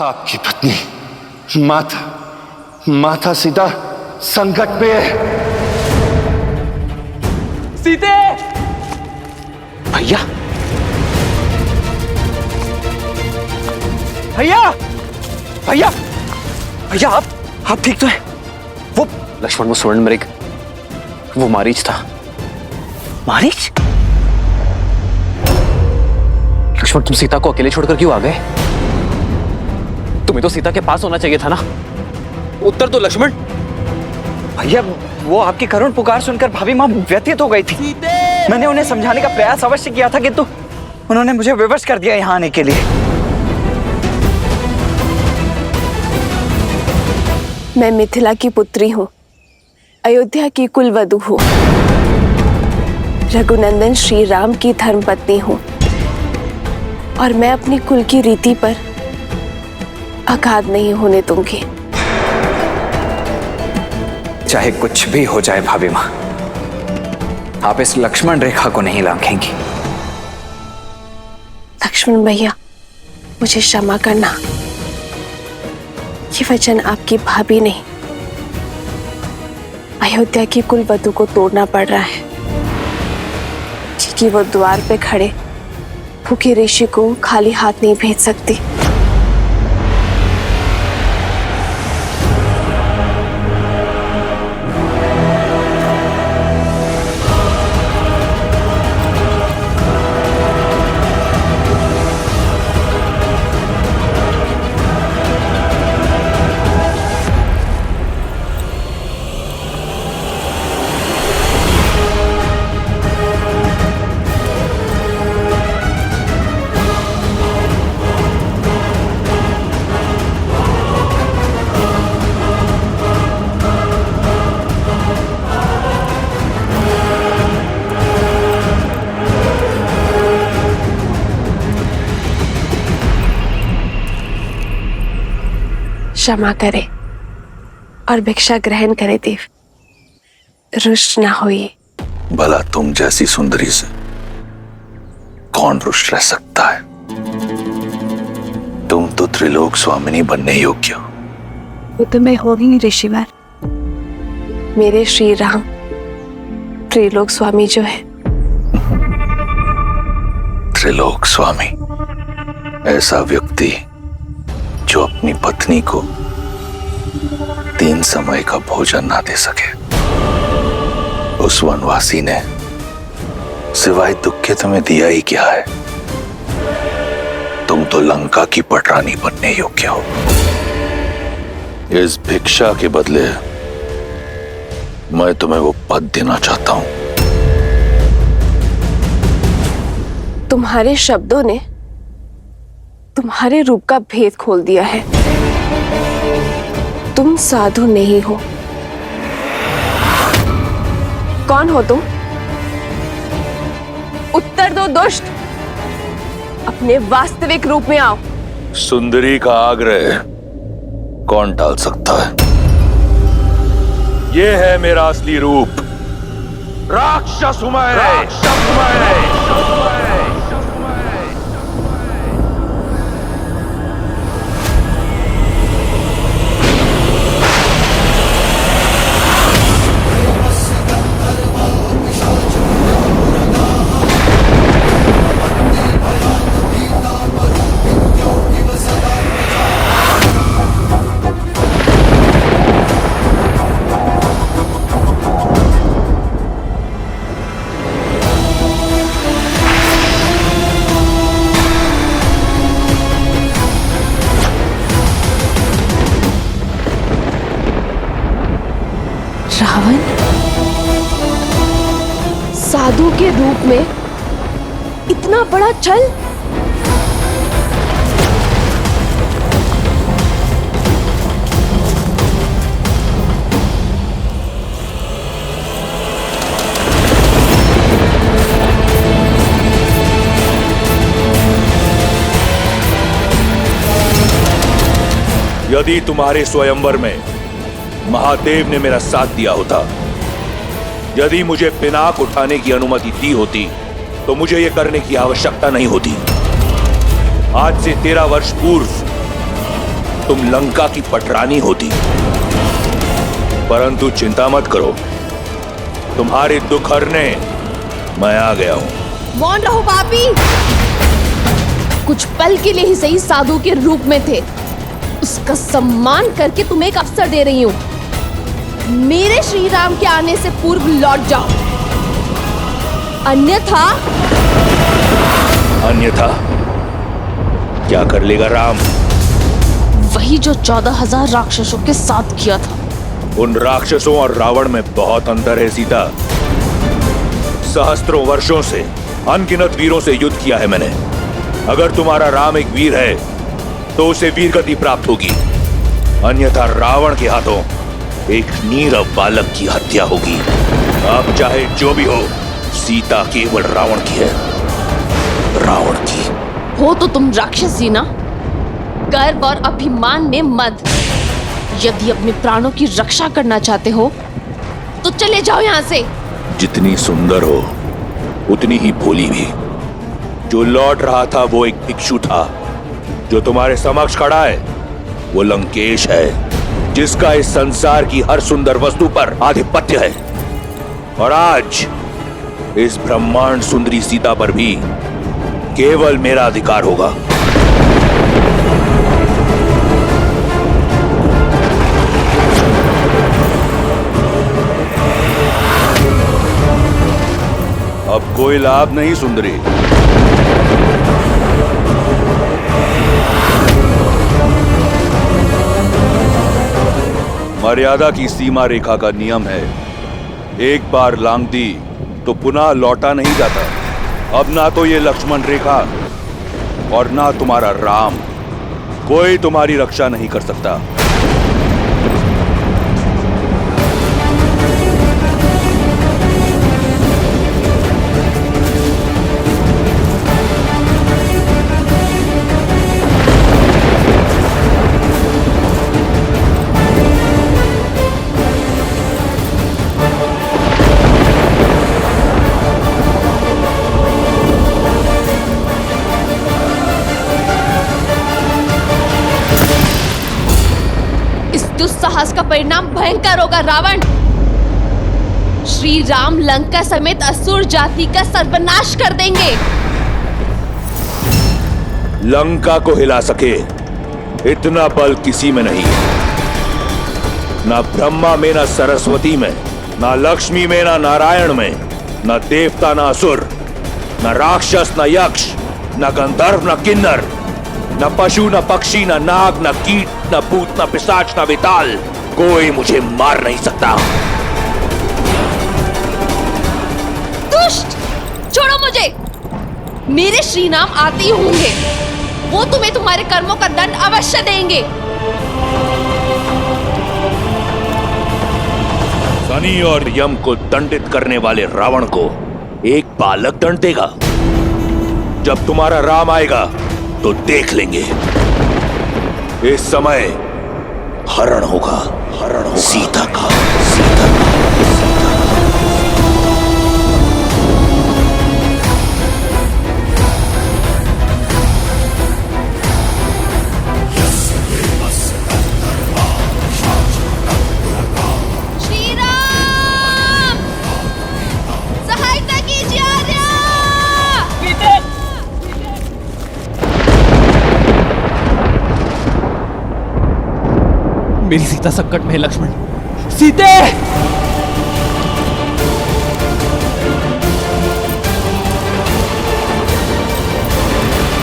आपकी पत्नी माता सीता संकट में है। सीते! भैया भैया! भैया! भैया आप ठीक तो है? वो लक्ष्मण, वो स्वर्ण मृग, वो मारीच था। मारीच? लक्ष्मण, तुम सीता को अकेले छोड़कर क्यों आ गए? तुम्हें तो सीता के पास होना चाहिए था ना। उत्तर दो लक्ष्मण। भैया वो आपकी करुण पुकार सुनकर भाभी माँ व्यथित हो गई थी। मैंने उन्हें समझाने का प्रयास अवश्य किया था, किंतु उन्होंने मुझे विवश कर दिया यहाँ आने के लिए। मैं मिथिला की पुत्री हूँ, अयोध्या की कुलवधू हूँ, रघुनंदन श्री राम की धर्मपत्नी हूँ और मैं अपनी कुल की रीति पर आघात नहीं होने दूंगी। चाहे कुछ भी हो जाए भाभी माँ, आप इस लक्ष्मण रेखा को नहीं लांघेंगी। लक्ष्मण भैया, मुझे क्षमा करना। ये वचन आपकी भाभी नहीं, अयोध्या की कुलवधू को तोड़ना पड़ रहा है, क्योंकि वो द्वार पे खड़े भूखे ऋषि को खाली हाथ नहीं भेज सकती। क्षमा करे और भिक्षा ग्रहण करे देव, रुष्ट ना होइए। भला तुम जैसी सुंदरी से कौन रुष्ट रह सकता है? तुम तो त्रिलोक स्वामिनी बनने योग्य हो। वो तो मैं हो ही ऋषिवर। मेरे श्री राम त्रिलोक स्वामी जो है। त्रिलोक स्वामी ऐसा व्यक्ति जो अपनी पत्नी को 3 समय का भोजन ना दे सके। उस वनवासी ने सिवाय दुख के तुम्हें दिया ही क्या है? तुम तो लंका की पटरानी बनने योग्य हो। इस भिक्षा के बदले मैं तुम्हें वो पद देना चाहता हूं। तुम्हारे शब्दों ने तुम्हारे रूप का भेद खोल दिया है। तुम साधु नहीं हो। कौन हो तुम? उत्तर दो दुष्ट, अपने वास्तविक रूप में आओ। सुंदरी का आग्रह कौन टाल सकता है? ये है मेरा असली रूप। राक्षस हूं मैं। रावण साधु के रूप में इतना बड़ा छल? यदि तुम्हारे स्वयंवर में महादेव ने मेरा साथ दिया होता, यदि मुझे पिनाक उठाने की अनुमति दी होती, तो मुझे यह करने की आवश्यकता नहीं होती। आज से 13 वर्ष पूर्व तुम लंका की पटरानी होती। परंतु चिंता मत करो, तुम्हारे दुख हरने मैं आ गया हूं। मौन रहो पापी। कुछ पल के लिए ही सही साधु के रूप में थे, उसका सम्मान करके तुम्हें एक अवसर दे रही हूँ। मेरे श्री राम के आने से पूर्व लौट जाओ, अन्यथा क्या कर लेगा राम? वही जो 14,000 राक्षसों के साथ किया था। उन राक्षसों और रावण में बहुत अंतर है सीता। सहस्त्रों वर्षों से अनगिनत वीरों से युद्ध किया है मैंने। अगर तुम्हारा राम एक वीर है तो उसे वीर गति प्राप्त होगी, अन्यथा रावण के हाथों एक नीरव बालक की हत्या होगी। अब चाहे जो भी हो, सीता केवल रावण की है, रावण की। हो तो तुम राक्षसी ना, गर्व और अभिमान में मद। यदि अपने प्राणों की रक्षा करना चाहते हो तो चले जाओ यहाँ से। जितनी सुंदर हो उतनी ही भोली भी। जो लौट रहा था वो एक भिक्षु था, जो तुम्हारे समक्ष खड़ा है वो लंकेश है, जिसका इस संसार की हर सुंदर वस्तु पर आधिपत्य है। और आज इस ब्रह्मांड सुंदरी सीता पर भी केवल मेरा अधिकार होगा। अब कोई लाभ नहीं सुंदरी। मर्यादा की सीमा रेखा का नियम है, एक बार लांघ दी तो पुनः लौटा नहीं जाता। अब ना तो ये लक्ष्मण रेखा और ना तुम्हारा राम, कोई तुम्हारी रक्षा नहीं कर सकता। दुस्साहस का परिणाम भयंकर होगा रावण। श्री राम लंका समेत असुर जाति का सर्वनाश कर देंगे। लंका को हिला सके इतना बल किसी में नहीं, ना ब्रह्मा में, ना सरस्वती में, ना लक्ष्मी में, ना नारायण में, ना देवता, ना असुर, ना राक्षस, ना यक्ष, ना गंधर्व, ना किन्नर, ना पशु, ना पक्षी, ना नाग, ना कीट, ना भूत, ना पिशाच, ना विताल, कोई मुझे मार नहीं सकता। दुष्ट, छोड़ो मुझे। मेरे श्री राम आते ही होंगे, वो तुम्हें तुम्हारे कर्मों का दंड अवश्य देंगे। शनि और यम को दंडित करने वाले रावण को एक बालक दंड देगा। जब तुम्हारा राम आएगा तो देख लेंगे। इस समय हरण होगा, सीता का। श्री राम, सहायता कीजिए आर्या। मेरी सीता संकट में है लक्ष्मण। सीते!